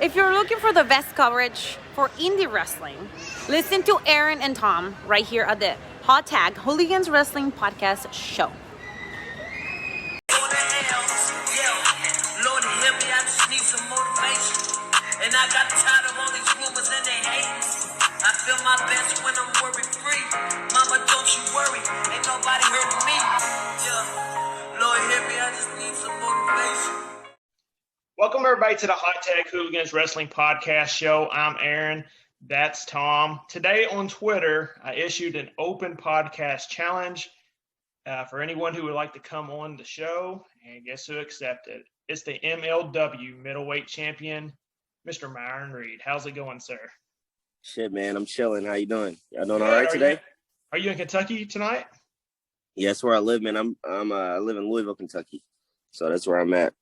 If you're looking for the best coverage for indie wrestling, listen to Aaron and Tom right here at the Hot Tag Hooligans Wrestling Podcast Show. Lord, hear me, I just need some motivation. And I got tired of all these rumors and they hate. I feel my best when I'm worry-free. Mama, don't you worry, ain't nobody hurting me. Yeah, Lord, hear me, I just need some motivation. Welcome, everybody, to the Hot Tag Hooligans Wrestling Podcast Show. I'm Aaron. That's Tom. Today on Twitter, I issued an open podcast challenge for anyone who would like to come on the show, and guess who accepted? It's the MLW Middleweight Champion, Mr. Myron Reed. How's it going, sir? Shit, man, I'm chilling. How you doing? Y'all doing all right today? Are you in Kentucky tonight? Yeah, that's where I live, man. I live in Louisville, Kentucky, so that's where I'm at.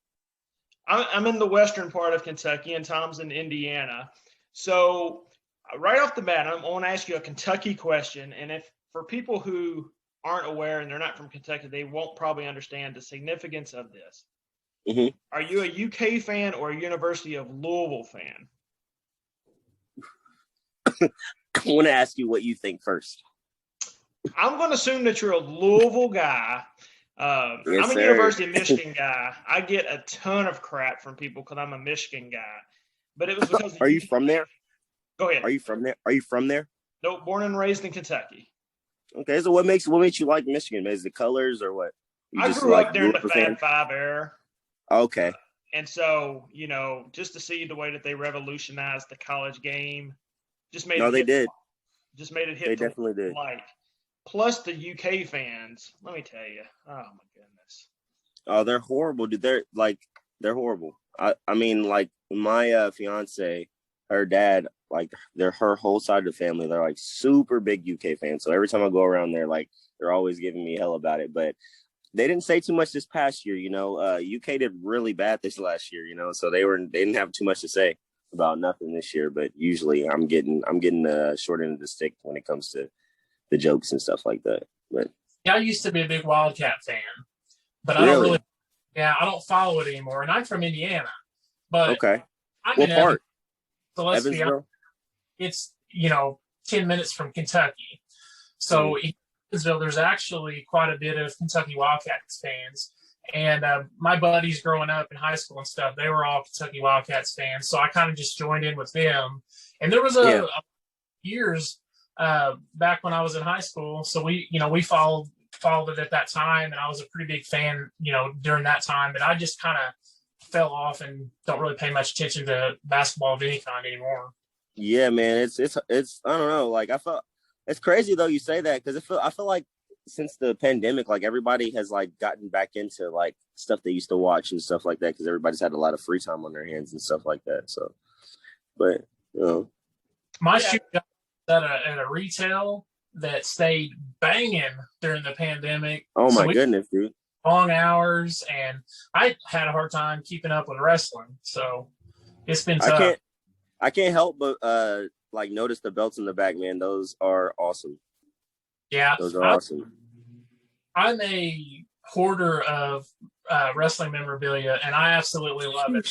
I'm in the western part of Kentucky, and Tom's in Indiana. So right off the bat, I want to ask you a Kentucky question, and if for people who aren't aware and they're not from Kentucky, they won't probably understand the significance of this. Mm-hmm. Are you a UK fan or a University of Louisville fan? I want to ask you what you think first. I'm going to assume that you're a Louisville guy. Yes, I'm a sir. University of Michigan guy. I get a ton of crap from people because I'm a Michigan guy. But it was because Are you from there? Go ahead. Are you from there? Are you from there? No, born and raised in Kentucky. Okay, so what makes you like Michigan? Is it colors or what? I grew up during the Fab Five era. Okay. And so, just to see the way that they revolutionized the college game, just made they did. Just made it hit. They definitely did. Plus the UK fans, let me tell you, oh my goodness. Oh, they're horrible, dude. They're horrible. I mean, like my fiance, her dad, like her whole side of the family, they're like super big UK fans. So every time I go around there, like they're always giving me hell about it. But they didn't say too much this past year, UK did really bad this last year, so they didn't have too much to say about nothing this year. But usually I'm getting the short end of the stick when it comes to the jokes and stuff like that. But yeah, I used to be a big Wildcat fan, but really? I don't follow it anymore. And I'm from Indiana, but okay. I'm What in part? So let's be honest, it's 10 minutes from Kentucky. So in Louisville, there's actually quite a bit of Kentucky Wildcats fans. And my buddies growing up in high school and stuff, they were all Kentucky Wildcats fans. So I kind of just joined in with them. And there was a years back when I was in high school. So we followed it at that time. And I was a pretty big fan, during that time. But I just kind of fell off and don't really pay much attention to basketball of any kind anymore. Yeah, man. It's I don't know. Like it's crazy though you say that, because I feel like since the pandemic, like everybody has like gotten back into like stuff they used to watch and stuff like that, because everybody's had a lot of free time on their hands and stuff like that. So, but my shoe got at a retail that stayed banging during the pandemic. Oh my goodness, dude! Long hours, and I had a hard time keeping up with wrestling. So it's been tough. I can't help but like notice the belts in the back, man. Those are awesome. Yeah, those are awesome. I'm a hoarder of wrestling memorabilia, and I absolutely love it.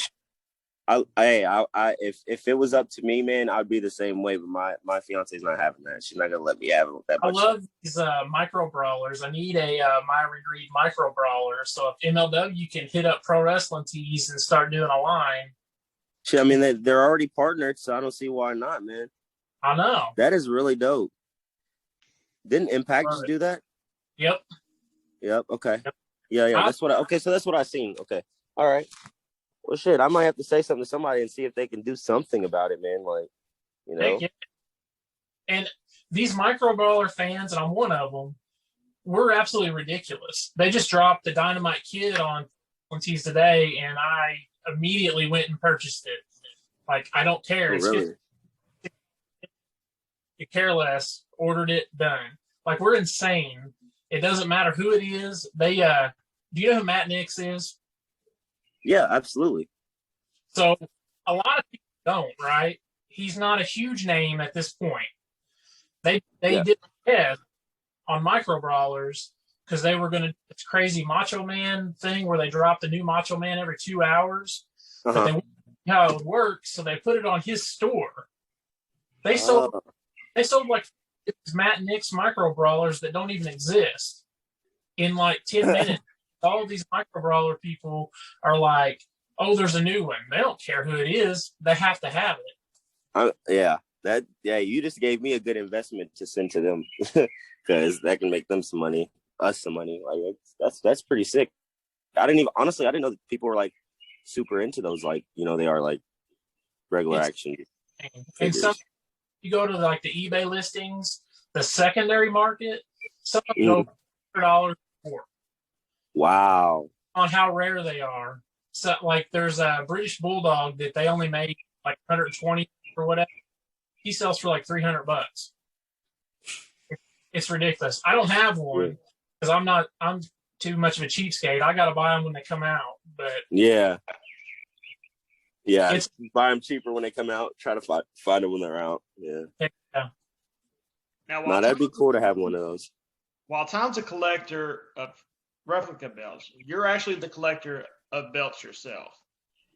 If it was up to me, man, I'd be the same way. But my fiance's not having that. She's not gonna let me have it that much. I love these micro brawlers. I need a Myron Reed micro brawler. So if MLW can hit up Pro Wrestling Tees and start doing a line. I mean, they're already partnered, so I don't see why not, man. I know. That is really dope. Didn't Impact just do that? Yep. Okay. Yep. Yeah. That's what I seen. Okay. All right. Well, shit. I might have to say something to somebody and see if they can do something about it, man. Like, And these micro brawler fans, and I'm one of them, we're absolutely ridiculous. They just dropped the Dynamite Kid on Tees today, and I immediately went and purchased it. Like, I don't care. Oh, really? You care less. Ordered it, done. Like, we're insane. It doesn't matter who it is. They do you know who Matt Nix is? Yeah, absolutely. So a lot of people don't, right? He's not a huge name at this point. They did a test on micro brawlers because they were going to this crazy Macho Man thing where they dropped a new Macho Man every 2 hours. Uh-huh. But they how it would work, so they put it on his store. They sold like Matt Nick's micro brawlers that don't even exist in like 10 minutes. All of these micro brawler people are like, oh, there's a new one. They don't care who it is. They have to have it. You just gave me a good investment to send to them because that can make them some money, us some money. Like that's pretty sick. I didn't know that people were like super into those. Like, you know, they are like regular action. And some, you go to like the eBay listings, the secondary market, some of them go $100 more. Wow. On how rare they are. So like there's a British Bulldog that they only made like 120 or whatever. He sells for like $300. It's ridiculous. I don't have one because I'm too much of a cheapskate. I got to buy them when they come out. But yeah, buy them cheaper when they come out. Try to find them when they're out. Yeah. Now that'd be cool to have one of those. While Tom's a collector of replica belts, you're actually the collector of belts yourself.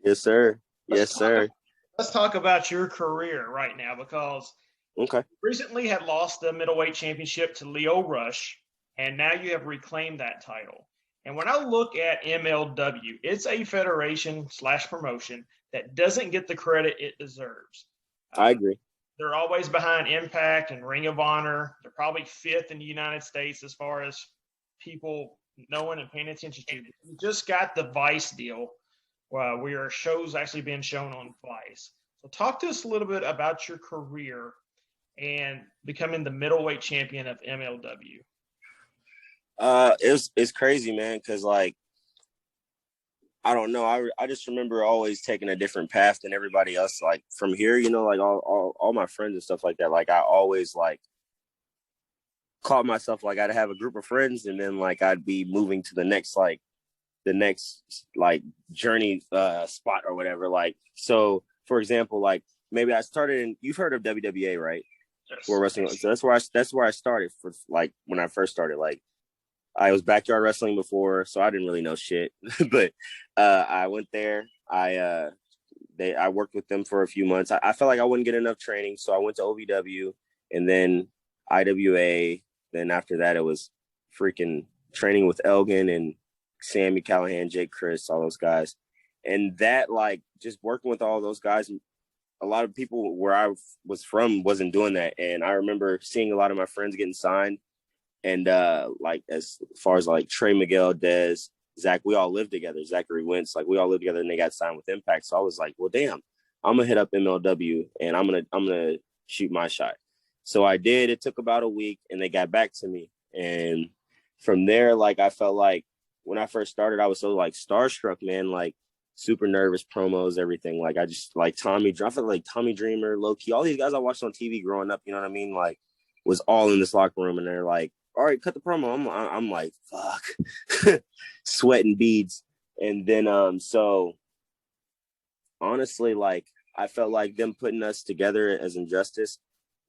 Yes, sir. Let's talk about your career right now, because you recently had lost the middleweight championship to Leo Rush, and now you have reclaimed that title. And when I look at MLW, it's a federation/promotion that doesn't get the credit it deserves. I agree. They're always behind Impact and Ring of Honor. They're probably 5th in the United States as far as people knowing and paying attention to. You just got the Vice deal where shows actually being shown on Vice. So talk to us a little bit about your career and becoming the middleweight champion of MLW. It's crazy, man, because like I don't know. I just remember always taking a different path than everybody else. Like from here, you know, like all my friends and stuff like that. Like I always like caught myself like I'd have a group of friends, and then like I'd be moving to the next journey spot or whatever. Like, so for example, like maybe I started in, you've heard of WWA, right? Yes. Where wrestling. So that's where I started for like when I first started. Like I was backyard wrestling before, so I didn't really know shit. But I went there. I worked with them for a few months. I felt like I wouldn't get enough training, so I went to OVW and then IWA. Then after that, it was freaking training with Elgin and Sammy Callahan, Jake Chris, all those guys. And that, like, just working with all those guys, a lot of people where I was from wasn't doing that. And I remember seeing a lot of my friends getting signed. And like as far as like Trey Miguel, Dez, Zach, we all lived together. Zachary Wentz, like we all lived together, and they got signed with Impact. So I was like, well, damn, I'm gonna hit up MLW and I'm gonna shoot my shot. So I did. It took about a week, and they got back to me. And from there, like I felt like when I first started, I was so like starstruck, man. Like super nervous, promos, everything. Like I just like I felt like Tommy Dreamer, Low Key, all these guys I watched on TV growing up. You know what I mean? Like was all in this locker room, and they're like, all right, cut the promo. I'm like, fuck, sweating beads. And then, so honestly, like, I felt like them putting us together as Injustice,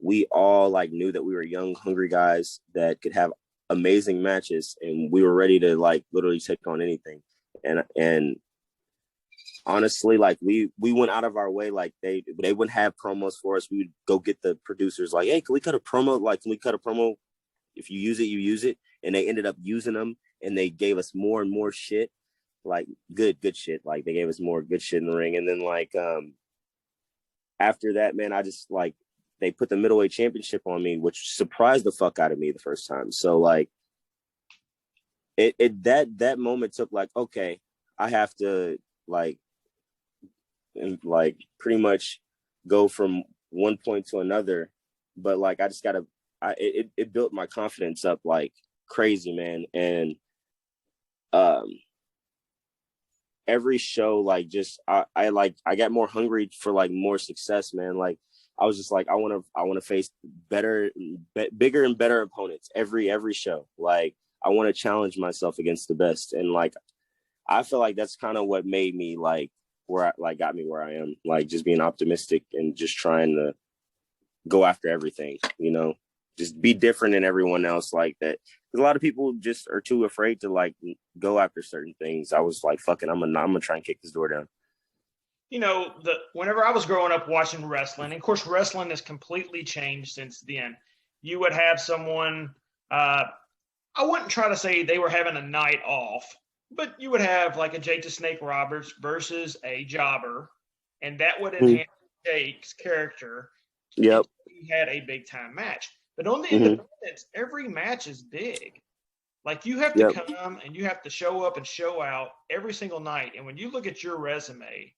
we all like knew that we were young, hungry guys that could have amazing matches, and we were ready to like literally take on anything. And honestly, like we went out of our way. Like they wouldn't have promos for us. We would go get the producers like, hey, can we cut a promo? Like, can we cut a promo? If you use it, you use it. And they ended up using them, and they gave us more and more shit, like good shit. Like they gave us more good shit in the ring. And then like after that, man, I just like they put the middleweight championship on me, which surprised the fuck out of me the first time. So like that moment took like, okay, I have to like pretty much go from one point to another. But like I just gotta it built my confidence up like crazy, man. And every show, like just I got more hungry for like more success, man. Like I was just like, I want to face bigger and better opponents every show. Like I want to challenge myself against the best. And like I feel like that's kind of what made me like got me where I am, like just being optimistic and just trying to go after everything, you know. Just be different than everyone else like that. Because a lot of people just are too afraid to like go after certain things. I was like, fucking, I'm gonna try and kick this door down. whenever I was growing up watching wrestling, and of course, wrestling has completely changed since then. You would have someone, I wouldn't try to say they were having a night off, but you would have like a Jake the Snake Roberts versus a jobber, and that would enhance Jake's character. Yep. He had a big time match. But on the independents, every match is big. Like you have to come and you have to show up and show out every single night. And when you look at your resume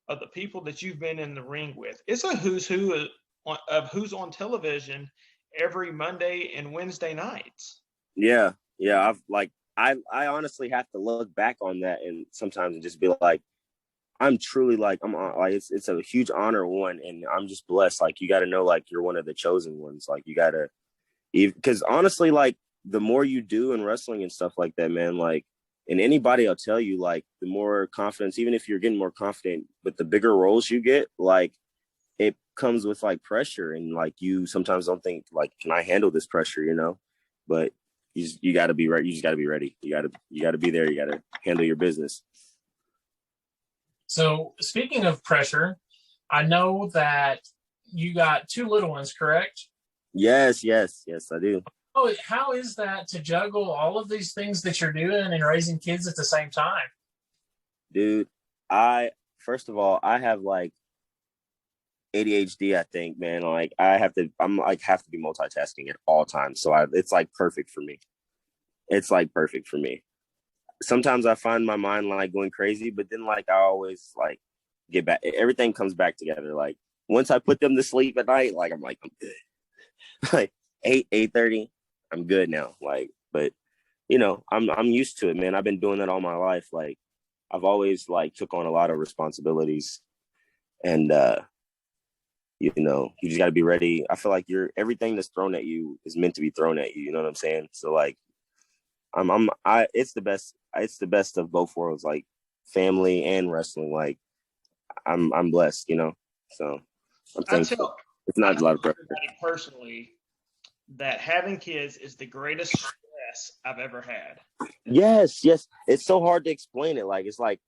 of the people that you've been in the ring with, it's a who's who of who's on television every Monday and Wednesday nights. Yeah. I honestly have to look back on that and sometimes just be like, I'm truly like, it's a huge honor, one, and I'm just blessed. Like, you got to know, like, you're one of the chosen ones. Like, you got to, because honestly, like, the more you do in wrestling and stuff like that, man, like, and anybody will tell you, like, the more confidence, even if you're getting more confident, but the bigger roles you get, like, it comes with like pressure, and like, you sometimes don't think like, can I handle this pressure, but you got to be ready. You just got to be ready. You got to be there. You got to handle your business. So speaking of pressure, I know that you got 2 little ones, correct? Yes, I do. Oh, how is that to juggle all of these things that you're doing and raising kids at the same time? Dude, first of all, I have like ADHD, I think, man. Like have to be multitasking at all times. So it's like perfect for me. It's like perfect for me. Sometimes I find my mind like going crazy, but then like I always like get back. Everything comes back together. Like once I put them to sleep at night, like I'm good. Like 8:30, I'm good now. Like, but I'm used to it, man. I've been doing that all my life. Like I've always like took on a lot of responsibilities, and you just got to be ready. I feel like everything that's thrown at you is meant to be thrown at you. You know what I'm saying? So like, it's the best. It's the best of both worlds, like family and wrestling. Like I'm blessed, So I'm thankful. It's not a lot of pressure. Personally, that having kids is the greatest stress I've ever had. Yes. It's so hard to explain it. Like, it's like,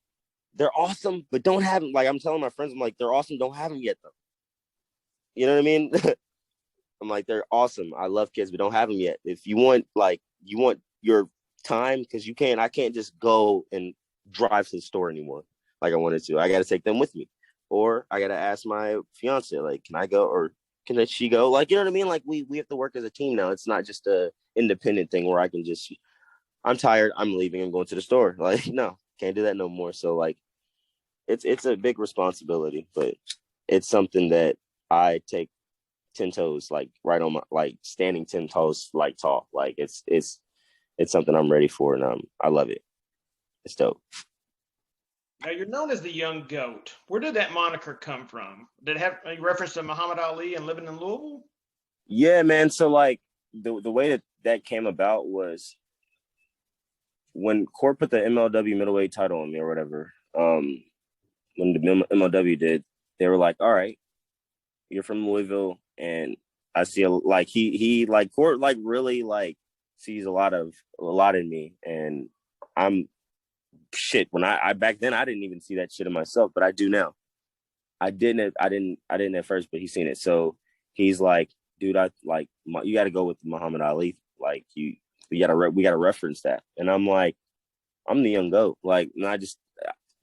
they're awesome, but don't have them. Like, I'm telling my friends, I'm like, they're awesome, don't have them yet, though. You know what I mean? I'm like, they're awesome. I love kids, but don't have them yet. If you want your time, because I can't just go and drive to the store anymore like I wanted to. I got to take them with me. Or I got to ask my fiance, like, can I go or can she go? Like, you know what I mean? Like, we have to work as a team now. It's not just a independent thing where I can just, I'm tired, I'm leaving, I'm going to the store. Like, no, can't do that no more. So, like, it's a big responsibility, but it's something that I take 10 toes, like, right on my, like, standing 10 toes, like, tall. Like, it's something I'm ready for, and I love it. It's dope. Now, you're known as the Young Goat. Where did that moniker come from? Did it have a reference to Muhammad Ali and living in Louisville? Yeah, man. So, like, the way that came about was when Court put the MLW Middleweight title on me or whatever, when the MLW did, they were like, all right, you're from Louisville, and I see he like Court like really like sees a lot in me, and I'm shit. When I back then I didn't even see that shit in myself, but I do now. I didn't at first, but he's seen it. So he's like, dude, you got to go with Muhammad Ali. Like we got to reference that. And I'm like, I'm the young goat. Like, and I just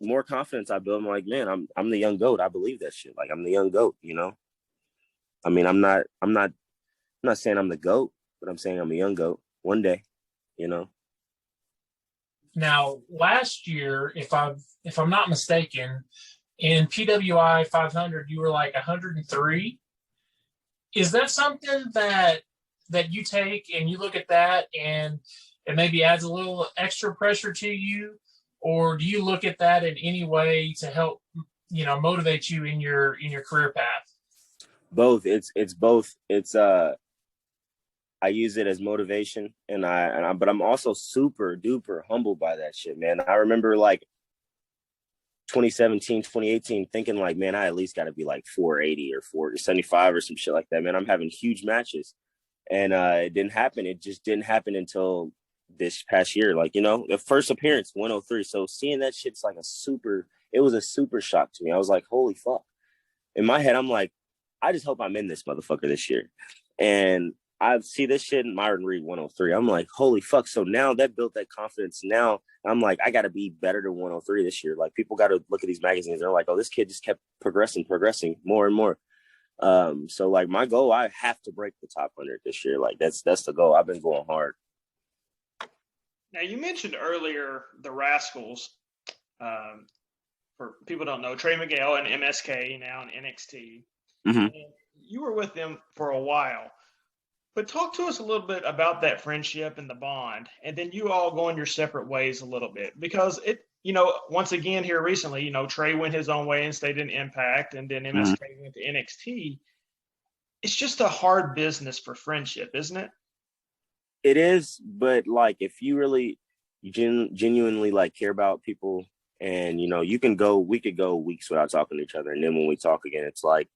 more confidence I build. I'm like, man, I'm the young goat. I believe that shit. Like, I'm the young goat. I mean, I'm not saying I'm the goat, but I'm saying I'm a young goat one day. Now, last year, if I'm not mistaken, in PWI 500, you were like 103. Is that something that you take and you look at that and it maybe adds a little extra pressure to you, or do you look at that in any way to help motivate you in your career path? Both. It's both. It's I use it as motivation, but I'm also super duper humbled by that shit, man. I remember like 2017, 2018, thinking like, man, I at least got to be like 480 or 475 or some shit like that, man. I'm having huge matches, and it didn't happen. It just didn't happen until this past year. Like, the first appearance, 103. So seeing that shit's like it was a super shock to me. I was like, holy fuck. In my head, I'm like, I just hope I'm in this motherfucker this year. And I see this shit in Myron Reed 103. I'm like, holy fuck. So now that built that confidence. Now I'm like, I got to be better than 103 this year. Like, people got to look at these magazines. They're like, oh, this kid just kept progressing more and more. So like my goal, I have to break the top 100 this year. Like that's the goal. I've been going hard. Now, you mentioned earlier the Rascalz. For people who don't know, Trey Miguel and MSK now in NXT. Mm-hmm. You were with them for a while. But talk to us a little bit about that friendship and the bond, and then you all going your separate ways a little bit. Because it, once again here recently, Trey went his own way and stayed in Impact, and then MSK went to NXT. It's just a hard business for friendship, isn't it? It is, but like if you really genuinely like care about people, and we could go weeks without talking to each other, and then when we talk again, it's like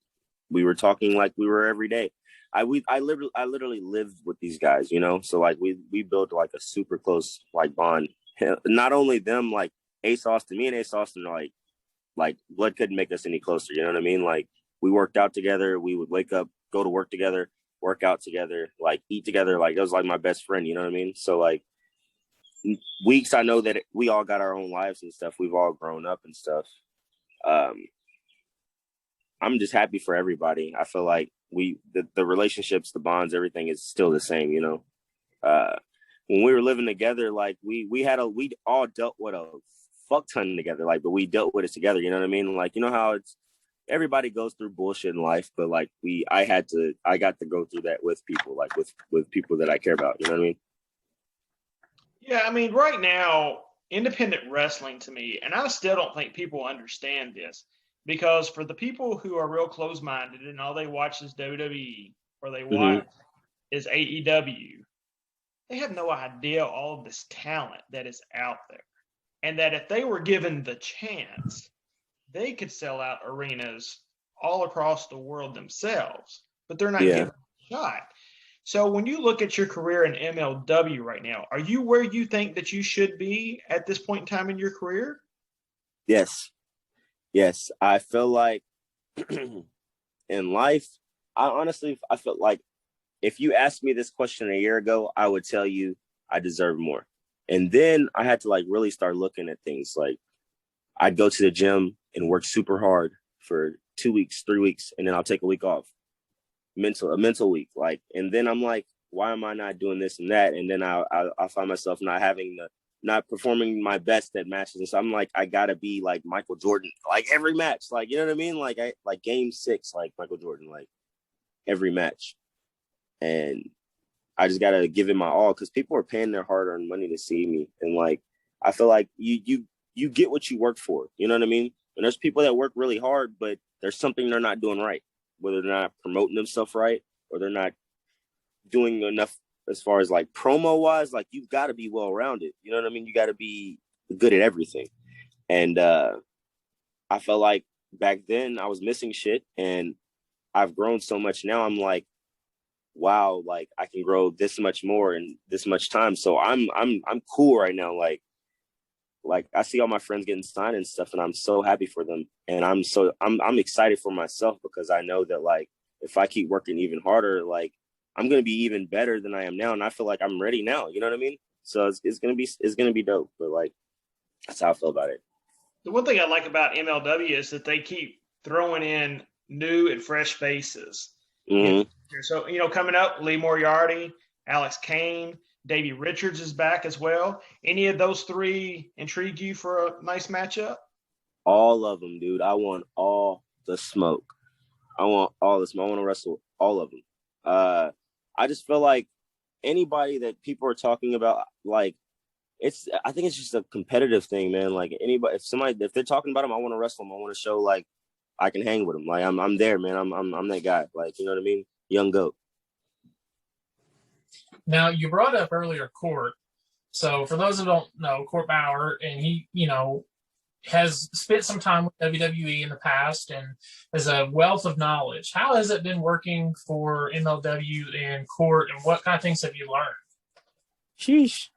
we were talking like we were every day. I literally lived with these guys, so like we built like a super close like bond. Not only them, like Ace Austin, me and Ace Austin are like blood couldn't make us any closer. You know what I mean? Like we worked out together. We would wake up, go to work together, work out together, like eat together. Like it was like my best friend. You know what I mean? So like weeks, I know that we all got our own lives and stuff. We've all grown up and stuff. I'm just happy for everybody. I feel like the relationships, the bonds, everything is still the same, when we were living together, like we all dealt with a fuck ton together, like, but we dealt with it together. You know what I mean? Like, how everybody goes through bullshit in life, but like I got to go through that with people, like with people that I care about. You know what I mean? Yeah. I mean, right now, independent wrestling to me, and I still don't think people understand this. Because for the people who are real close-minded and all they watch is WWE or they watch is AEW, they have no idea all of this talent that is out there. And that if they were given the chance, they could sell out arenas all across the world themselves. But they're not given a shot. So when you look at your career in MLW right now, are you where you think that you should be at this point in time in your career? Yes, I feel like in life, I felt like if you asked me this question a year ago, I would tell you I deserve more. And then I had to like really start looking at things. Like I'd go to the gym and work super hard for 2 weeks, 3 weeks, and then I'll take a week off, a mental week. Like, and then I'm like, why am I not doing this and that? And then I find myself not performing my best at matches. And so I'm like, I gotta be like Michael Jordan, like every match, like, you know what I mean? Like game 6, like Michael Jordan, like every match. And I just gotta give it my all because people are paying their hard-earned money to see me. And like, I feel like you get what you work for, you know what I mean? And there's people that work really hard, but there's something they're not doing right, whether they're not promoting themselves right or they're not doing enough as far as like promo wise. Like you've got to be well rounded. You know what I mean? You got to be good at everything. And I felt like back then I was missing shit, and I've grown so much now. I'm like, wow, like I can grow this much more in this much time. So I'm cool right now. Like I see all my friends getting signed and stuff, and I'm so happy for them. And I'm excited for myself because I know that like if I keep working even harder, like I'm gonna be even better than I am now, and I feel like I'm ready now. You know what I mean? So it's gonna be dope. But like that's how I feel about it. The one thing I like about MLW is that they keep throwing in new and fresh faces. Mm-hmm. So coming up, Lee Moriarty, Alex Kane, Davey Richards is back as well. Any of those three intrigue you for a nice matchup? All of them, dude. I want all the smoke. I want all the smoke. I want to wrestle all of them. I just feel like anybody that people are talking about, like I think it's just a competitive thing, man. Like anybody, if they're talking about them, I want to wrestle them. I want to show like I can hang with them. Like I'm there, man. I'm that guy. Like, you know what I mean? Young goat. Now you brought up earlier Court. So for those who don't know, Court Bauer, and he, has spent some time with WWE in the past and has a wealth of knowledge. How has it been working for MLW and Court, and what kind of things have you learned? Sheesh.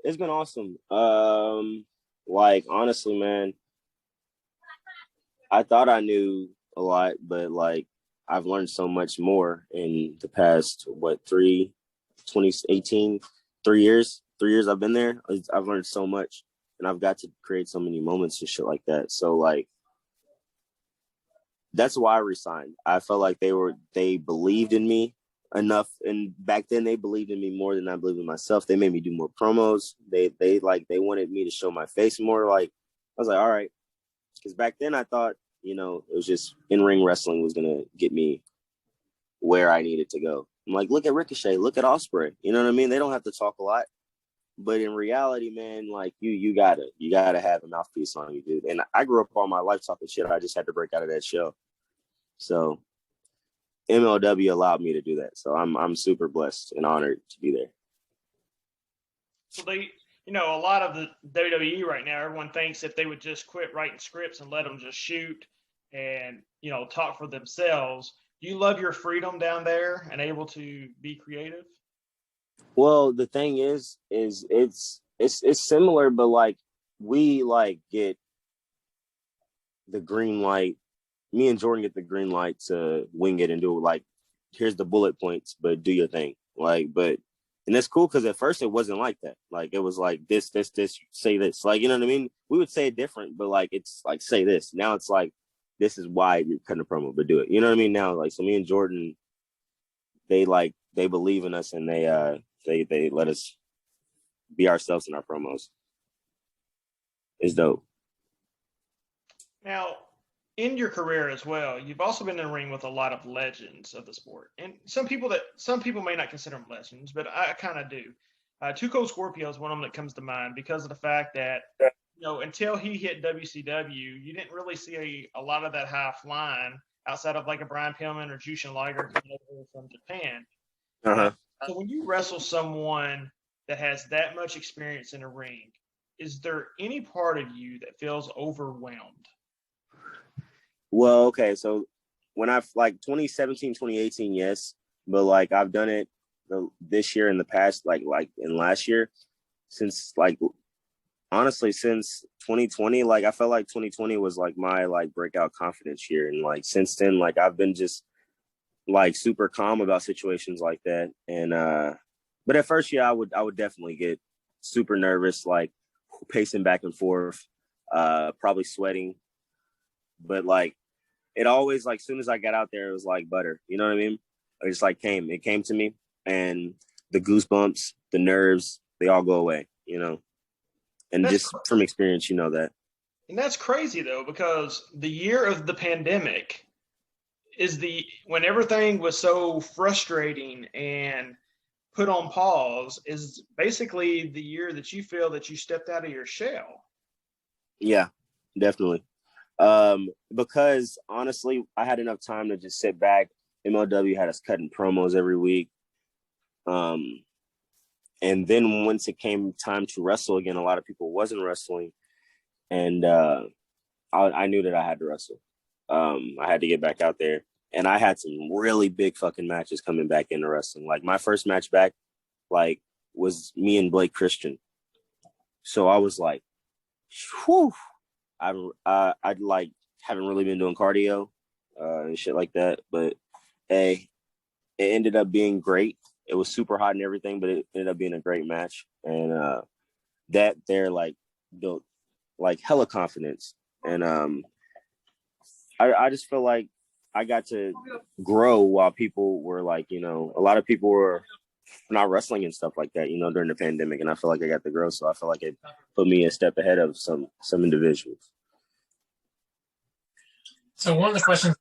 It's been awesome. Like honestly, man, I thought I knew a lot, but like I've learned so much more in the past 2018, 3 years. 3 years I've been there. I've learned so much, and I've got to create so many moments and shit like that. So like that's why I resigned. I felt like they believed in me enough, and back then they believed in me more than I believed in myself. They made me do more promos. They wanted me to show my face more. Like I was like, all right, because back then I thought, it was just in-ring wrestling was gonna get me where I needed to go. I'm like, look at Ricochet, look at Ospreay. You know what I mean? They don't have to talk a lot, but in reality, man, like you gotta have a mouthpiece on you, dude. And I grew up all my life talking shit. I just had to break out of that shell. So MLW allowed me to do that. So I'm super blessed and honored to be there. So a lot of the WWE right now, everyone thinks if they would just quit writing scripts and let them just shoot and, talk for themselves. Do you love your freedom down there and able to be creative? Well, the thing is it's similar, but like we like get the green light. Me and Jordan get the green light to wing it and do like, here's the bullet points, but do your thing. And that's cool because at first it wasn't like that. Like it was like this, say this. Like, you know what I mean? We would say it different, but like it's like say this. Now it's like this is why you're cutting a promo, but do it. You know what I mean? Now, like so me and Jordan, they believe in us and they let us be ourselves in our promos. It's dope. Now, in your career as well, you've also been in the ring with a lot of legends of the sport, and some people may not consider them legends, but I kind of do. Too Cold Scorpio is one of them that comes to mind because of the fact that until he hit WCW, you didn't really see a lot of that high flying outside of like a Brian Pillman or Jushin Liger coming over from Japan. Uh-huh. So when you wrestle someone that has that much experience in a ring, is there any part of you that feels overwhelmed? Well, okay, so when I've like 2017, 2018, yes, but like I've done it this year in the past, like in last year, since like honestly since 2020, like I felt like 2020 was like my like breakout confidence year, and like since then, like I've been just like super calm about situations like that, and but at first, yeah, I would definitely get super nervous, like pacing back and forth, probably sweating, but like. It always, like, soon as I got out there, it was like butter. You know what I mean? It just, like, it came to me. And the goosebumps, the nerves, they all go away, And that's just from experience, you know that. And that's crazy, though, because the year of the pandemic is when everything was so frustrating and put on pause, is basically the year that you feel that you stepped out of your shell. Yeah, definitely. Because honestly, I had enough time to just sit back. MLW had us cutting promos every week. And then once it came time to wrestle again, a lot of people wasn't wrestling. And I knew that I had to wrestle. I had to get back out there. And I had some really big fucking matches coming back into wrestling. Like my first match back, like, was me and Blake Christian. So I was like, whew. I'd like haven't really been doing cardio and shit like that, but hey, it ended up being great. It was super hot and everything, but it ended up being a great match, and that there like built like hella confidence, and I just feel like I got to grow while people were like, a lot of people were not wrestling and stuff like that, during the pandemic. And I feel like I got to grow. So I feel like it put me a step ahead of some individuals. So one of the questions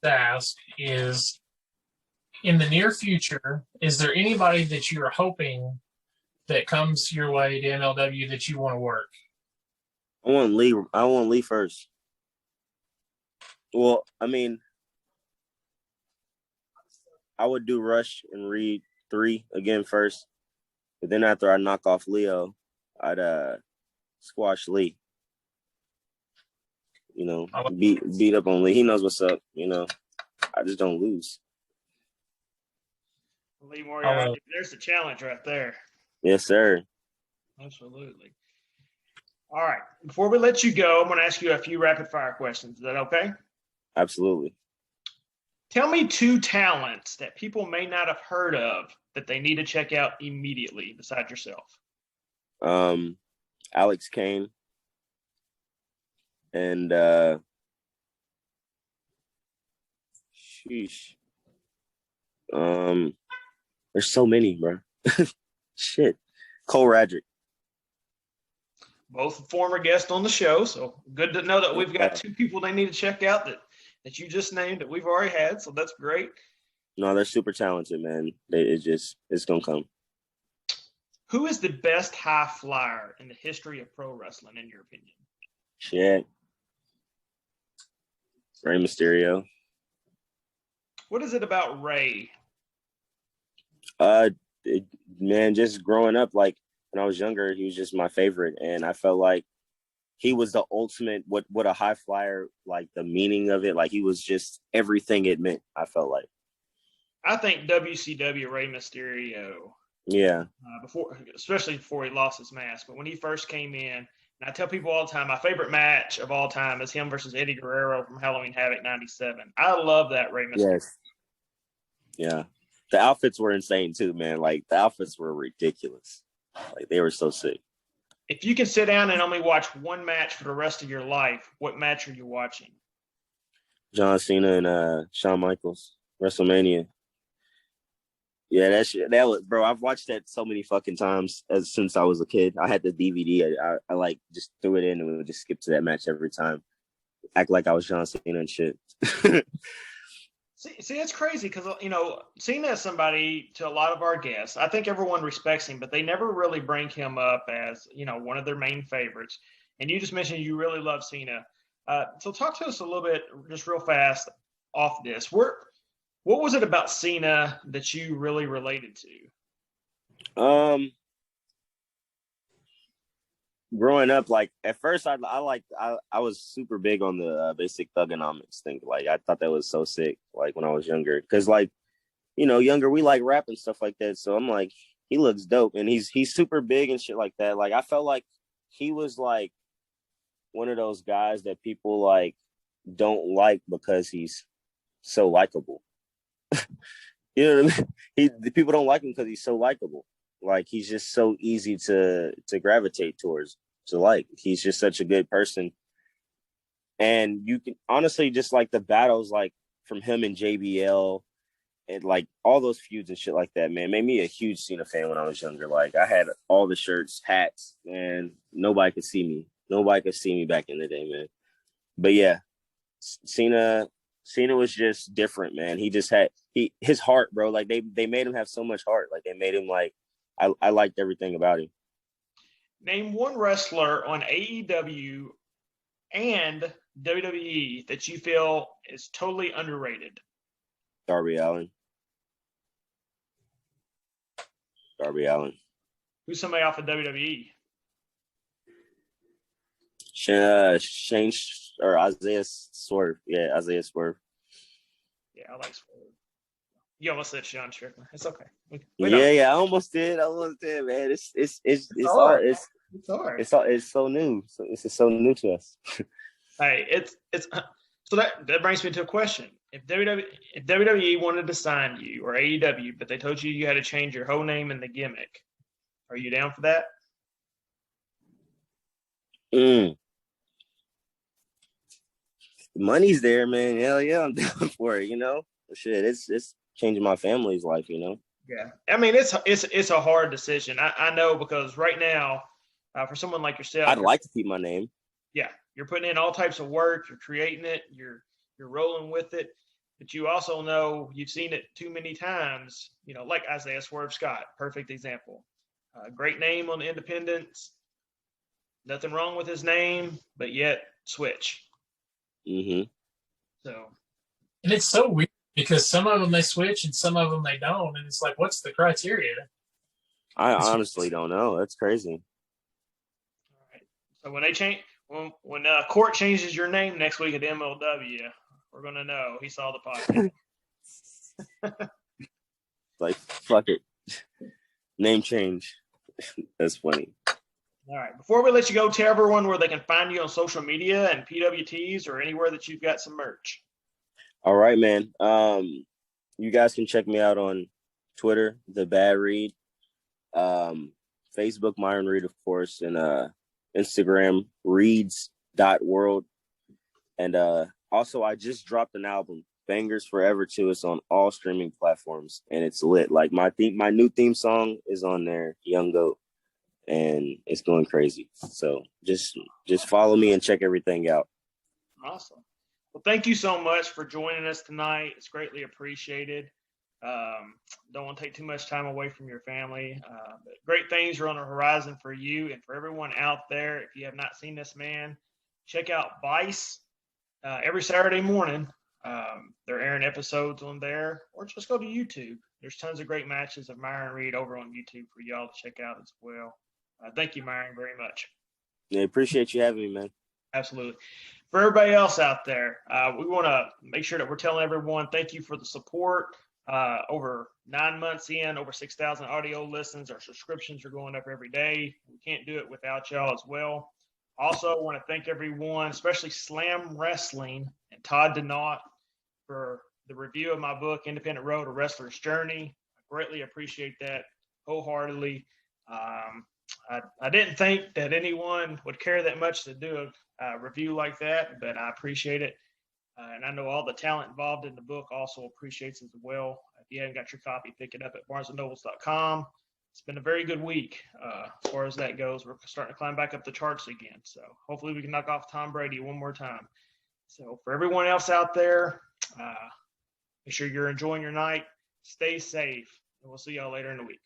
to ask is, in the near future, is there anybody that you are hoping that comes your way to MLW that you want to work? I want Lee first. Well, I mean, I would do Rush and Reed 3 again first, but then after I knock off Leo, I'd squash Lee. Beat up on Lee. He knows what's up. I just don't lose. Lee Moriarty, there's the challenge right there. Yes, sir. Absolutely. All right. Before we let you go, I'm going to ask you a few rapid fire questions. Is that okay? Absolutely. Tell me 2 talents that people may not have heard of that they need to check out immediately besides yourself. Alex Kane and sheesh. There's so many, bro. Shit. Cole Radrick. Both former guests on the show, so good to know that we've got 2 people they need to check out that you just named that we've already had, so that's great. No, they're super talented, man. It's gonna come. Who is the best high flyer in the history of pro wrestling, in your opinion? Shit. Rey Mysterio. What is it about Rey? Man, just growing up, like when I was younger, he was just my favorite, and I felt like he was the ultimate. What a high flyer, like the meaning of it, like he was just everything it meant. I felt like. I think WCW Rey Mysterio. Yeah. Especially before he lost his mask, but when he first came in, and I tell people all the time, my favorite match of all time is him versus Eddie Guerrero from Halloween Havoc '97. I love that Rey Mysterio. Yes. Yeah. The outfits were insane too, man. Like the outfits were ridiculous. Like they were so sick. If you can sit down and only watch one match for the rest of your life, what match are you watching? John Cena and Shawn Michaels, WrestleMania. Yeah, that was, bro. I've watched that so many fucking times since I was a kid. I had the DVD. I like just threw it in and we would just skip to that match every time. Act like I was John Cena and shit. See, it's crazy because, Cena is somebody to a lot of our guests. I think everyone respects him, but they never really bring him up as, one of their main favorites. And you just mentioned you really love Cena. So talk to us a little bit, just real fast off this. What was it about Cena that you really related to? Growing up, like at first, I was super big on the basic thugonomics thing. Like I thought that was so sick. Like when I was younger, because younger we like rap and stuff like that. So I'm like, he looks dope, and he's super big and shit like that. Like I felt like he was like one of those guys that people like don't like because he's so likable. You know what I mean? The people don't like him because he's so likable. Like he's just so easy to gravitate towards. So like he's just such a good person. And you can honestly just like the battles like from him and JBL and like all those feuds and shit like that, man, made me a huge Cena fan when I was younger. Like I had all the shirts, hats, and nobody could see me. Nobody could see me back in the day, man. But yeah, Cena was just different, man. He just had his heart, bro. Like they made him have so much heart. Like they made him like I liked everything about him. Name one wrestler on AEW and WWE that you feel is totally underrated. Darby Allin. Who's somebody off of WWE? Shane or Isaiah Swerve. Yeah, Isaiah Swerve. Yeah, I like Swerve. You almost said Sean Strickland. It's okay. I almost did, man. It's so new. So it's so new to us. Hey, it's so that brings me to a question. If WWE wanted to sign you or AEW, but they told you had to change your whole name and the gimmick, are you down for that? The money's there, man. Hell yeah, I'm down for it. Shit, it's changing my family's life. Yeah, I mean it's a hard decision. I know because right now, for someone like yourself, I'd like to keep my name. Yeah, you're putting in all types of work. You're creating it. You're rolling with it. But you also know you've seen it too many times. Like Isaiah Swerve Scott, perfect example. Great name on the independents. Nothing wrong with his name, but yet switch. Mm-hmm. So, and it's so weird because some of them they switch and some of them they don't, and it's like, what's the criteria? I honestly don't know. That's crazy. All right. So when they change, when Court changes your name next week at MLW, we're gonna know he saw the podcast. Like fuck it, name change. That's funny. All right. Before we let you go, tell everyone where they can find you on social media and PWTs or anywhere that you've got some merch. All right, man. You guys can check me out on Twitter, The Bad Reed, Facebook, Myron Reed, of course, and Instagram, reeds.world. And also, I just dropped an album, Bangers Forever 2. It's on all streaming platforms, and it's lit. Like my new theme song is on there, Young Goat, and it's going crazy. So just follow me and check everything out. Awesome. Well, thank you so much for joining us tonight. It's greatly appreciated. Don't want to take too much time away from your family. But great things are on the horizon for you and for everyone out there. If you have not seen this man, check out Vice every Saturday morning. They're airing episodes on there, or just go to YouTube. There's tons of great matches of Myron Reed over on YouTube for y'all to check out as well. Thank you, Myron, very much. Yeah, appreciate you having me, man. Absolutely. For everybody else out there, we want to make sure that we're telling everyone thank you for the support. Over 9 months in, over 6,000 audio listens. Our subscriptions are going up every day. We can't do it without y'all as well. Also, I want to thank everyone, especially Slam Wrestling and Todd Denot, for the review of my book, Independent Road: A Wrestler's Journey. I greatly appreciate that wholeheartedly. I didn't think that anyone would care that much to do a review like that, but I appreciate it. And I know all the talent involved in the book also appreciates it as well. If you haven't got your copy, pick it up at barnesandnobles.com. It's been a very good week as far as that goes. We're starting to climb back up the charts again. So hopefully we can knock off Tom Brady one more time. So for everyone else out there, make sure you're enjoying your night. Stay safe. And we'll see y'all later in the week.